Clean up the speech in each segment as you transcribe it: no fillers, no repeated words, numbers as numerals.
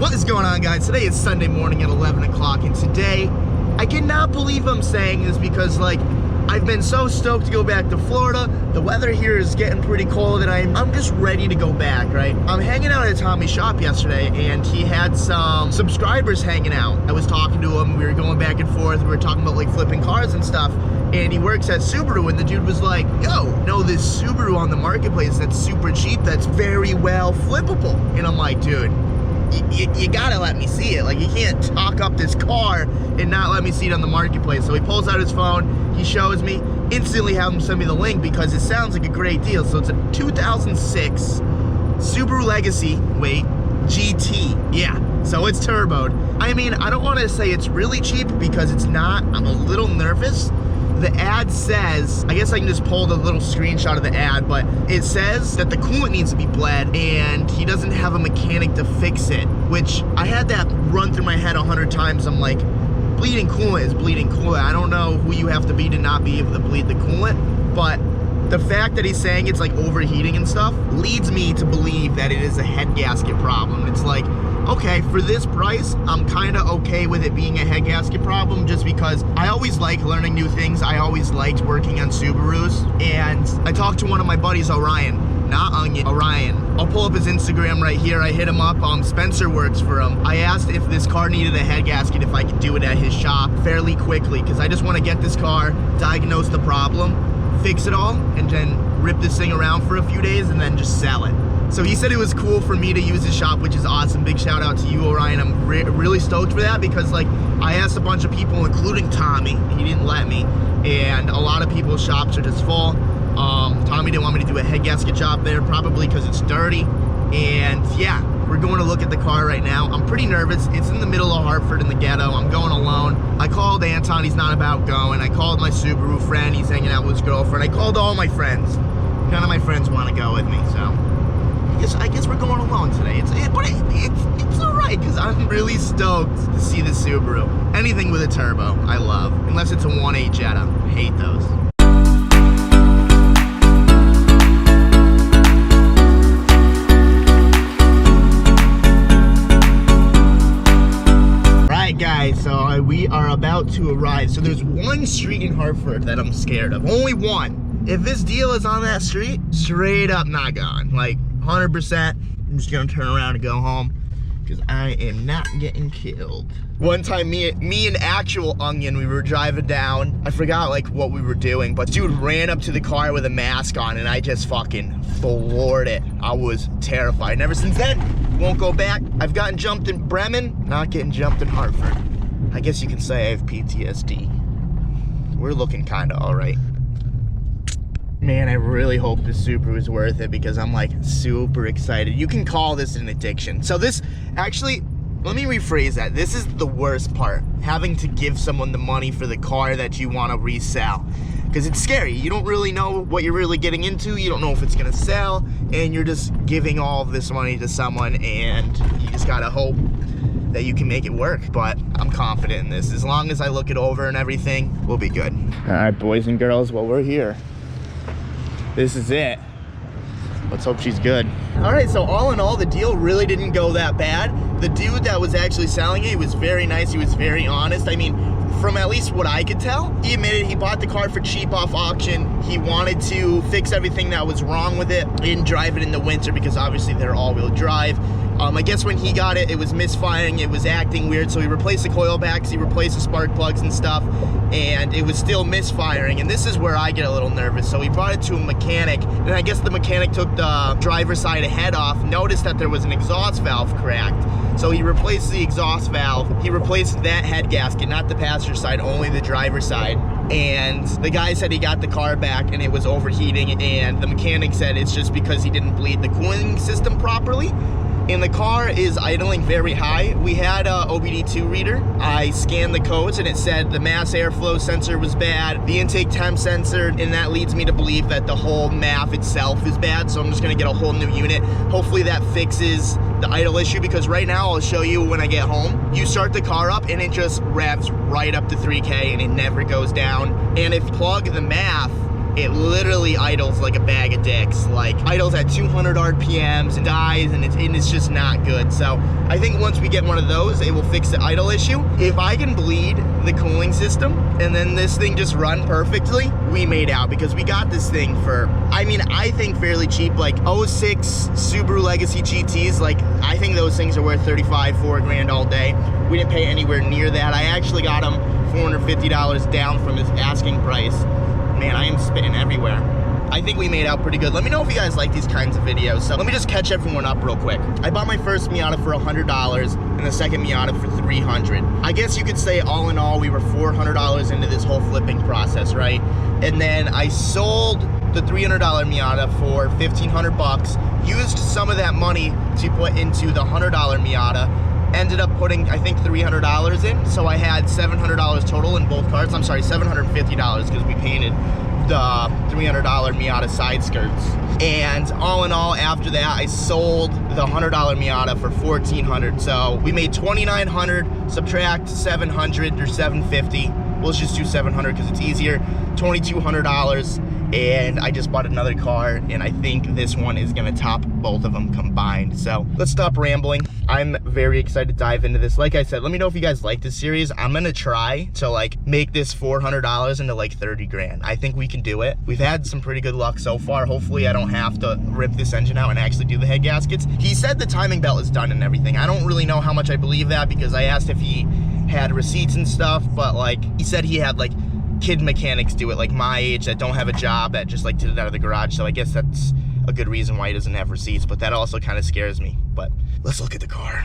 What is going on, guys? Today is Sunday morning at 11 o'clock, and today, I cannot believe I'm saying this because, like, I've been so stoked to go back to Florida. The weather here is getting pretty cold, and I'm just ready to go back, right? I'm hanging out at Tommy's shop yesterday, and he had some subscribers hanging out. I was talking to him, we were going back and forth, we were talking about, like, flipping cars and stuff, and he works at Subaru, and the dude was like, yo, no, this Subaru on the marketplace that's super cheap, that's very well flippable. And I'm like, dude, you gotta let me see it. Like, you can't talk up this car and not let me see it on the marketplace. So he pulls out his phone, he shows me, instantly have him send me the link because it sounds like a great deal. So it's a 2006 Subaru Legacy, GT, yeah, so it's turboed. I mean, I don't want to say it's really cheap because it's not. I'm a little nervous. The ad says, I guess I can just pull the little screenshot of the ad, but it says that the coolant needs to be bled and he doesn't have a mechanic to fix it, which I had that run through my head 100 times. I'm like, bleeding coolant is bleeding coolant. I don't know who you have to be to not be able to bleed the coolant, but the fact that he's saying it's like overheating and stuff leads me to believe that it is a head gasket problem. It's like, okay, for this price, I'm kind of okay with it being a head gasket problem just because I always like learning new things. I always liked working on Subarus. And I talked to one of my buddies, Orion, not Onion, Orion. I'll pull up his Instagram right here. I hit him up. Spencer works for him. I asked if this car needed a head gasket, if I could do it at his shop fairly quickly because I just want to get this car, diagnose the problem, fix it all, and then rip this thing around for a few days and then just sell it. So he said it was cool for me to use his shop, which is awesome. Big shout out to you, Orion. I'm really stoked for that because, like, I asked a bunch of people, including Tommy. He didn't let me, and a lot of people's shops are just full. Tommy didn't want me to do a head gasket job there, probably because it's dirty. And yeah, we're going to look at the car right now. I'm pretty nervous. It's in the middle of Hartford in the ghetto. I'm going alone. I called Anton. He's not about going. I called my Subaru friend. He's hanging out with his girlfriend. I called all my friends. None of my friends want to go with me, so I guess we're going alone today. It's all right because I'm really stoked to see the Subaru. Anything with a turbo, I love. Unless it's a 1.8 Jetta. Hate those. Guys, so we are about to arrive. So there's one street in Hartford that I'm scared of. Only one. If this deal is on that street, straight up not gone. Like 100%. I'm just gonna turn around and go home because I am not getting killed. One time, me and actual Onion, we were driving down. I forgot like what we were doing, but dude ran up to the car with a mask on, and I just fucking floored it. I was terrified. And ever since then, won't go back. I've gotten jumped in Bremen, not getting jumped in Hartford. I guess you can say I have PTSD. We're looking kind of all right. Man, I really hope this Subaru is worth it because I'm like super excited. You can call this an addiction. So this, actually, let me rephrase that. This is the worst part, having to give someone the money for the car that you want to resell. Because it's scary. You don't really know what you're really getting into. You don't know if it's gonna sell, and you're just giving all of this money to someone, and you just gotta hope that you can make it work. But I'm confident in this. As long as I look it over and everything, we'll be good. All right, boys and girls, well, we're here. This is it. Let's hope she's good. All right, so all in all, the deal really didn't go that bad. The dude that was actually selling it, he was very nice. He was very honest. I mean, from at least what I could tell, he admitted he bought the car for cheap off auction. He wanted to fix everything that was wrong with it and drive it in the winter because obviously they're all-wheel drive. I guess when he got it, it was misfiring, it was acting weird, so he replaced the coil packs, he replaced the spark plugs and stuff, and it was still misfiring, and this is where I get a little nervous. So he brought it to a mechanic, and I guess the mechanic took the driver's side head off, noticed that there was an exhaust valve cracked, so he replaced the exhaust valve, he replaced that head gasket, not the passenger side, only the driver's side. And the guy said he got the car back and it was overheating, and the mechanic said it's just because he didn't bleed the cooling system properly. And the car is idling very high. We had a OBD2 reader. I scanned the codes and it said the mass airflow sensor was bad, the intake temp sensor, and that leads me to believe that the whole MAF itself is bad. So I'm just gonna get a whole new unit. Hopefully that fixes the idle issue, because right now I'll show you when I get home. You start the car up and it just revs right up to 3K and it never goes down. And if you plug the MAF it literally idles like a bag of dicks. Like, idles at 200 RPMs and dies, and it's just not good. So I think once we get one of those, it will fix the idle issue. If I can bleed the cooling system and then this thing just run perfectly, we made out, because we got this thing for, I mean, I think fairly cheap. Like 06 Subaru Legacy GTs, like I think those things are worth 35, 4 grand all day. We didn't pay anywhere near that. I actually got them $450 down from his asking price. Man, I am spitting everywhere. I think we made out pretty good. Let me know if you guys like these kinds of videos. So let me just catch everyone up real quick. I bought my first Miata for $100 and the second Miata for $300. I guess you could say all in all, we were $400 into this whole flipping process, right? And then I sold the $300 Miata for $1,500, used some of that money to put into the $100 Miata, ended up putting, I think, $300 in, so I had $700 total in both cars. I'm sorry, $750, because we painted the $300 Miata side skirts. And all in all, after that, I sold the $100 Miata for $1,400. So we made $2,900, subtract $700 or $750. Let's just do $700 because it's easier. $2,200. And I just bought another car, and I think this one is gonna top both of them combined. So let's stop rambling. I'm very excited to dive into this. Like I said, let me know if you guys like this series. I'm gonna try to like make this $400 into like 30 grand. I think we can do it. We've had some pretty good luck so far. Hopefully I don't have to rip this engine out and actually do the head gaskets. He said the timing belt is done and everything. I don't really know how much I believe that, because I asked if he had receipts and stuff, but like he said he had like kid mechanics do it, like my age, that don't have a job, that just like did it out of the garage. So I guess that's a good reason why he doesn't have receipts, but that also kind of scares me. But let's look at the car.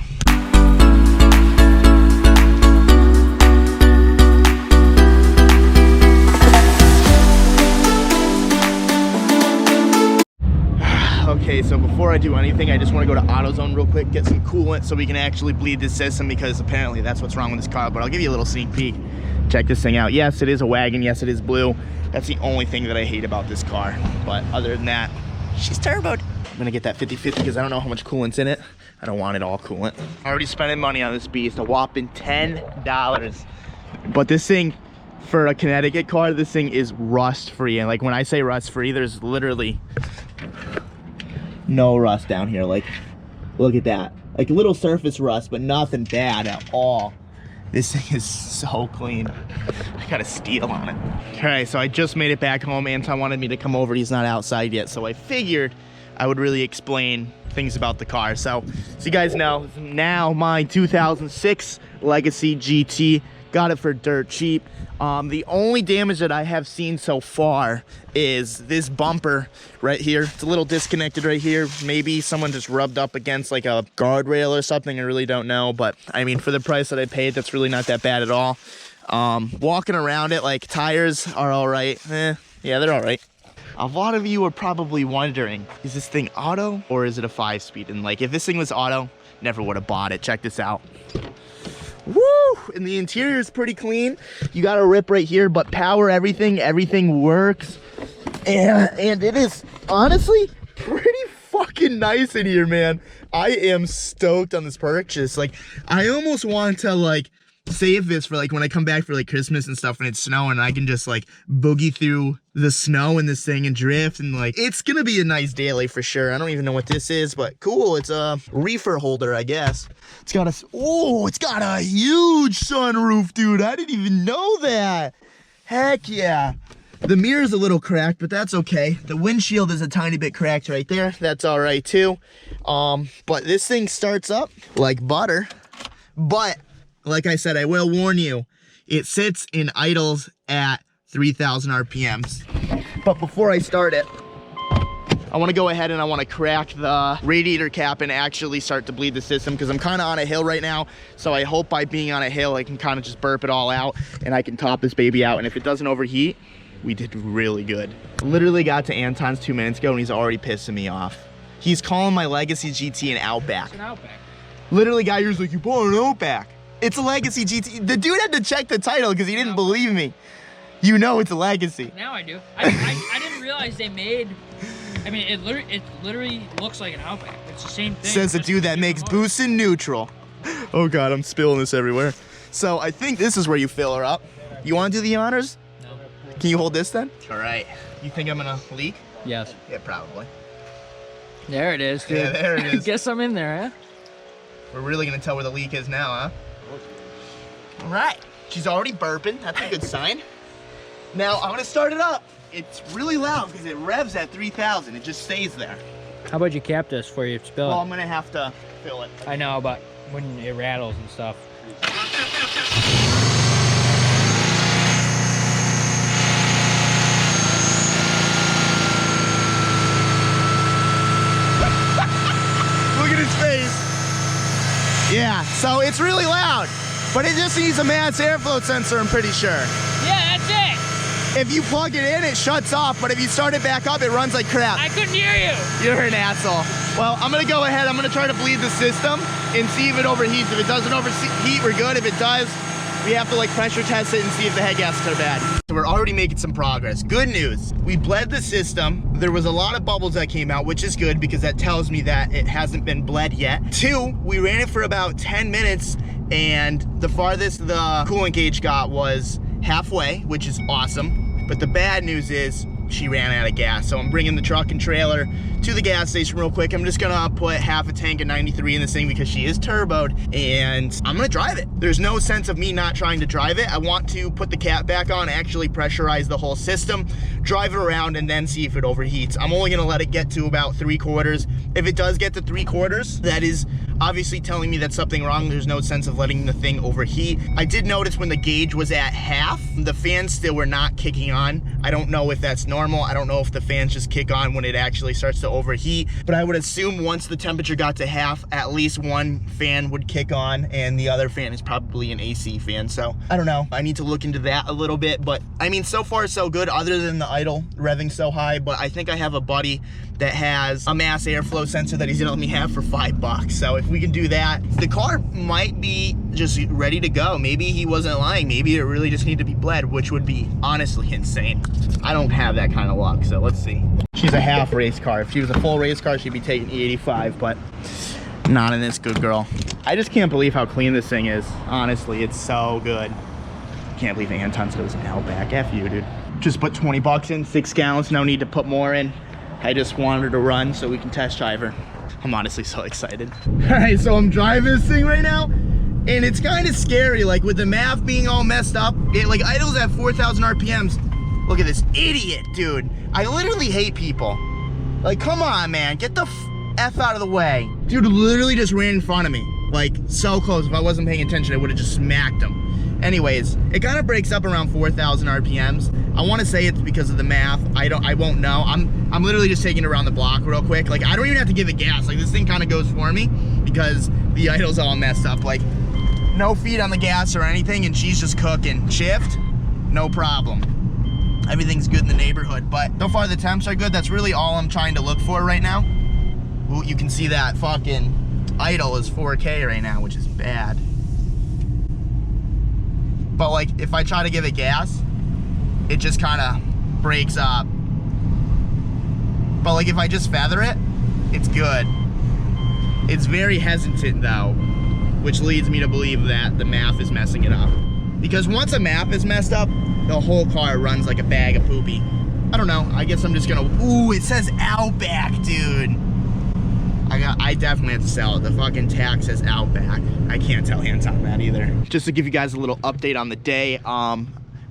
Okay, so before I do anything, I just want to go to AutoZone real quick, get some coolant so we can actually bleed this system, because apparently that's what's wrong with this car. But I'll give you a little sneak peek. Check this thing out. Yes, it is a wagon. Yes, it is blue. That's the only thing that I hate about this car. But other than that, she's turboed. I'm gonna get that 50-50 because I don't know how much coolant's in it. I don't want it all coolant. Already spending money on this beast, a whopping $10. But this thing, for a Connecticut car, this thing is rust free. And like when I say rust free, there's literally no rust down here. Like, look at that. Like a little surface rust, but nothing bad at all. This thing is so clean. I got a steel on it. Okay, so I just made it back home. Anton wanted me to come over. He's not outside yet, so I figured I would really explain things about the car. So you guys know, now my 2006 Legacy GT. Got it for dirt cheap. The only damage that I have seen so far is this bumper right here. It's a little disconnected right here. Maybe someone just rubbed up against like a guardrail or something. I really don't know, but I mean, for the price that I paid, that's really not that bad at all. Walking around it, like, tires are all right. Yeah, they're all right. A lot of you are probably wondering, is this thing auto or is it a 5-speed? And like, if this thing was auto, never would have bought it. Check this out. Woo! And the interior is pretty clean. You got a rip right here, but power everything works. And it is honestly pretty fucking nice in here, man. I am stoked on this purchase. Like, I almost want to like save this for like when I come back for like Christmas and stuff and it's snowing and I can just like boogie through the snow in this thing and drift, and like it's gonna be a nice daily for sure. I don't even know what this is, but cool. It's a reefer holder, I guess. It's got a, oh, it's got a huge sunroof, dude. I didn't even know that. Heck yeah. The mirror's a little cracked, but that's okay. The windshield is a tiny bit cracked right there. That's all right too. But this thing starts up like butter. But like I said, I will warn you, it sits in idles at 3,000 RPMs. But before I start it, I want to go ahead and I want to crack the radiator cap and actually start to bleed the system, because I'm kind of on a hill right now. So I hope by being on a hill, I can kind of just burp it all out and I can top this baby out. And if it doesn't overheat, we did really good. Literally got to Anton's 2 minutes ago and he's already pissing me off. He's calling my Legacy GT an Outback. It's an Outback. Literally, guy, you're like, you bought an Outback. It's a Legacy GT. The dude had to check the title because he didn't believe me. You know it's a Legacy. Now I do. I didn't realize they made, I mean, it literally looks like an Outback. It's the same thing. Says the dude that makes boost and neutral. Oh God, I'm spilling this everywhere. So I think this is where you fill her up. You want to do the honors? No. Can you hold this then? All right. You think I'm gonna leak? Yes. Yeah, probably. There it is, dude. Yeah, there it is. Guess I'm in there, huh? We're really gonna tell where the leak is now, huh? All right. She's already burping. That's a good sign. Now I'm gonna start it up. It's really loud because it revs at 3,000. It just stays there. How about you cap this before you spill Well, it? I'm gonna have to fill it. I know, but when it rattles and stuff. Look at his face. Yeah, so it's really loud, but it just needs a mass airflow sensor, I'm pretty sure. Yeah, that's it. If you plug it in, it shuts off, but if you start it back up, it runs like crap. I couldn't hear you. You're an asshole. Well, I'm gonna go ahead, I'm gonna try to bleed the system and see if it overheats. If it doesn't overheat, we're good. If it does, we have to like pressure test it and see if the head gaskets are bad. So we're already making some progress. Good news, we bled the system. There was a lot of bubbles that came out, which is good because that tells me that it hasn't been bled yet. 2, we ran it for about 10 minutes and the farthest the coolant gauge got was halfway, which is awesome. But the bad news is she ran out of gas. So I'm bringing the truck and trailer to the gas station real quick. I'm just gonna put half a tank of 93 in this thing because she is turboed and I'm gonna drive it. There's no sense of me not trying to drive it. I want to put the cap back on, actually pressurize the whole system, drive it around and then see if it overheats. I'm only gonna let it get to about 3/4. If it does get to 3/4, that is obviously telling me that something wrong. There's no sense of letting the thing overheat. I did notice when the gauge was at half, the fans still were not kicking on. I don't know if that's normal. I don't know if the fans just kick on when it actually starts to overheat, but I would assume once the temperature got to half, at least one fan would kick on and the other fan is probably an AC fan. So I don't know. I need to look into that a little bit, but I mean, so far so good other than the idle revving so high, but I think I have a buddy that has a mass airflow sensor that he's gonna let me have for $5. So if we can do that, the car might be just ready to go. Maybe he wasn't lying. Maybe it really just needed to be bled, which would be honestly insane. I don't have that kind of luck, so let's see. She's a half race car. If she was a full race car, she'd be taking E85, but not in this good girl. I just can't believe how clean this thing is. Honestly, it's so good. Can't believe Anton's goes in Outback. F you, dude. Just put 20 bucks in, 6 gallons, no need to put more in. I just wanted her to run so we can test drive her. I'm honestly so excited. All right, so I'm driving this thing right now, and it's kind of scary, like with the math being all messed up, it like idles at 4,000 RPMs. Look at this idiot, dude. I literally hate people. Like, come on, man, get the F out of the way. Dude literally just ran in front of me, like so close. If I wasn't paying attention, I would have just smacked him. Anyways, it kind of breaks up around 4,000 RPMs. I want to say it's because of the math. I won't know. I'm literally just taking it around the block real quick. Like, I don't even have to give it gas. Like, this thing kind of goes for me because the idle's all messed up. Like, no feet on the gas or anything, and she's just cooking. Shift, no problem. Everything's good in the neighborhood, but so far the temps are good. That's really all I'm trying to look for right now. Ooh, you can see that fucking idle is 4K right now, which is bad. But like, if I try to give it gas, it just kind of breaks up. But like, if I just feather it, it's good. It's very hesitant though, which leads me to believe that the math is messing it up. Because once a math is messed up, the whole car runs like a bag of poopy. I don't know, I guess I'm just gonna, ooh, it says Outback, dude. I definitely have to sell it. The fucking tag says Outback. I can't tell Anton that either. Just to give you guys a little update on the day,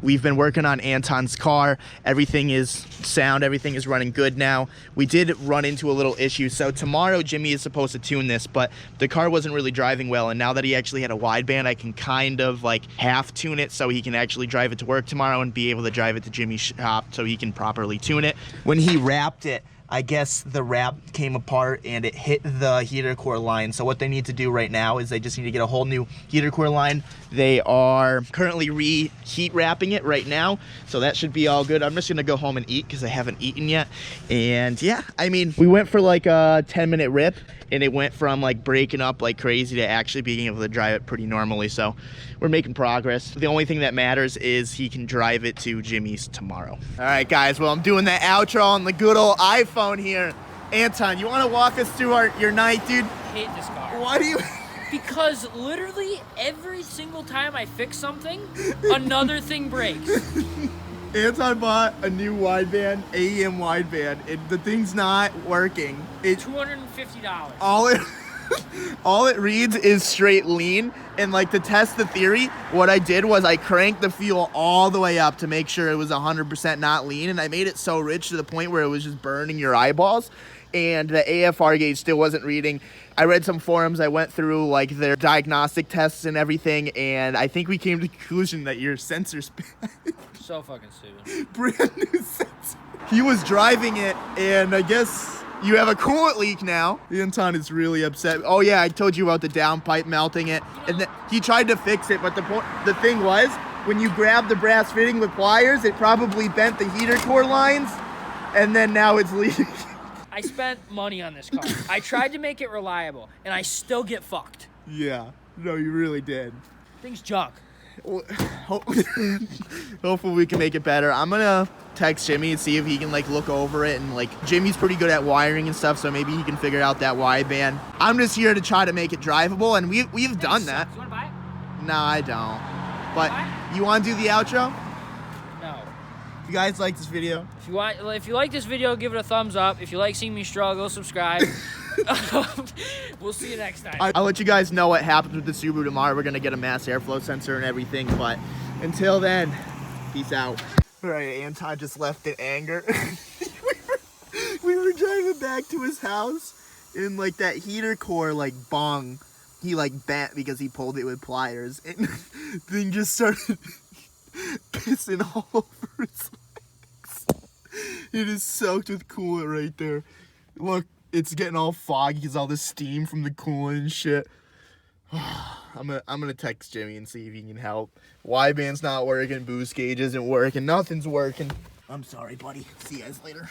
we've been working on Anton's car. Everything is sound, everything is running good now. We did run into a little issue. So tomorrow Jimmy is supposed to tune this, but the car wasn't really driving well. And now that he actually had a wideband, I can kind of like half tune it so he can actually drive it to work tomorrow and be able to drive it to Jimmy's shop so he can properly tune it. When he wrapped it, I guess the wrap came apart and it hit the heater core line. So what they need to do right now is they just need to get a whole new heater core line. They are currently reheat wrapping it right now. So that should be all good. I'm just gonna go home and eat because I haven't eaten yet. And yeah, I mean, we went for like a 10-minute rip and it went from like breaking up like crazy to actually being able to drive it pretty normally. So we're making progress. The only thing that matters is he can drive it to Jimmy's tomorrow. All right, guys, well, I'm doing that outro on the good old iPhone here. Anton, you wanna walk us through your night, dude? I hate this car. Why do you? Because literally every single time I fix something, another thing breaks. Anton bought a new wideband, AEM wideband, and the thing's not working. $250. All it reads is straight lean, and like to test the theory, what I did was I cranked the fuel all the way up to make sure it was 100% not lean, and I made it so rich to the point where it was just burning your eyeballs, and the AFR gauge still wasn't reading. I read some forums, I went through like their diagnostic tests and everything, and I think we came to the conclusion that your sensor's bad. So fucking stupid. Brand new sensor. He was driving it, and I guess you have a coolant leak now. Anton is really upset. Oh yeah, I told you about the downpipe melting it, and then he tried to fix it, but the thing was, when you grab the brass fitting with pliers, it probably bent the heater core lines, and then now it's leaking. I spent money on this car. I tried to make it reliable, and I still get fucked. Yeah, no, you really did. Thing's junk. Hopefully we can make it better. I'm gonna text Jimmy and see if he can like look over it, and like Jimmy's pretty good at wiring and stuff, so maybe he can figure out that wideband. I'm just here to try to make it drivable, and we've done that. You wanna buy it? No, I don't. But you want to do the outro? No. If you guys like this video, If you like this video, give it a thumbs up. If you like seeing me struggle, subscribe. We'll see you next time. I'll let you guys know what happens with the Subaru tomorrow. We're gonna get a mass airflow sensor and everything, but until then, peace out. All right, Anton just left in anger. we were driving back to his house, and like that heater core like bong, he like bent because he pulled it with pliers, and thing just started pissing all over his legs. It is soaked with coolant right there. Look, it's getting all foggy because all the steam from the coolant and shit. I'm gonna text Jimmy and see if he can help. Wideband's not working, boost gauge isn't working, nothing's working. I'm sorry, buddy. See you guys later.